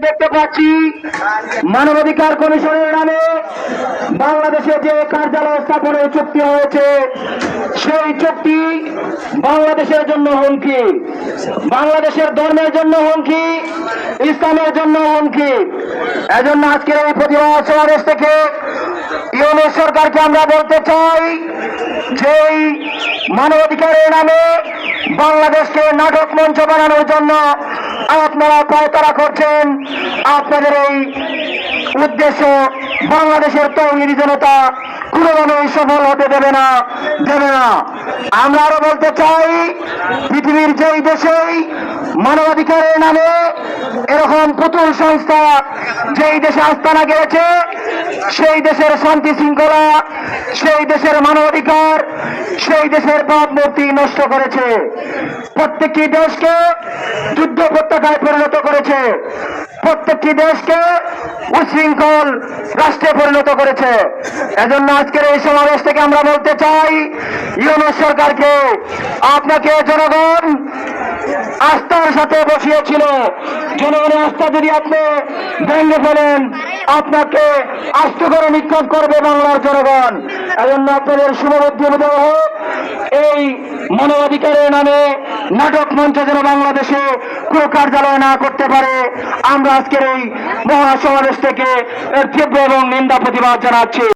দেখতে পাচ্ছি মানবাধিকার কমিশনের নামে বাংলাদেশে যে কার্যালয় স্থাপনের চুক্তি হয়েছে সেই চুক্তি বাংলাদেশের জন্য হুমকি, বাংলাদেশের ধর্মের জন্য হুমকি, ইসলামের জন্য হুমকি। এজন্য আজকের এই প্রতিবাদ সমাবেশ থেকে ইউনূস সরকারকে আমরা বলতে চাই যে মানবাধিকারের নামে বাংলাদেশকে নাটক মঞ্চ বানানোর জন্য আপনারা পায়তারা করছেন। আপনাদের এই উদ্দেশ্য বাংলাদেশের তৌহিদি জনতা কোনোভাবেই সফল হতে দেবে না। আমরা আরো বলতে চাই, পৃথিবীর যেই দেশেই মানবাধিকারের নামে এরকম পুতুল সংস্থা যেই দেশে আস্তানা গেছে, সেই দেশের শান্তি শৃঙ্খলা, সেই দেশের মানবাধিকার, সেই দেশের ভাবমূর্তি নষ্ট করেছে, প্রত্যেকটি দেশকে যুদ্ধ উপত্যকায় পরিণত করেছে, প্রত্যেকটি দেশকে উচ্ছৃঙ্খল রাষ্ট্রে পরিণত করেছে। এজন্য আজকের এই সমাবেশ থেকে আমরা বলতে চাই, ইউনূস সরকারকে, আপনাকে জনগণ আস্থার সাথে বসিয়েছিল, জনগণের আস্থা যদি আপনি ভেঙে ফেলেন আপনাকে আস্ত করে নিক্ষেপ করবে বাংলার জনগণ। এজন্য আপনাদের শুভবুদ্ধি উদয় হোক, এই মানবাধিকারের নামে নাটক মঞ্চ যেন বাংলাদেশে কোনো কার্যালয় না করতে পারে। আমরা আজকের এই মহাসমাবেশ থেকে এর তীব্র এবং নিন্দা প্রতিবাদ জানাচ্ছি।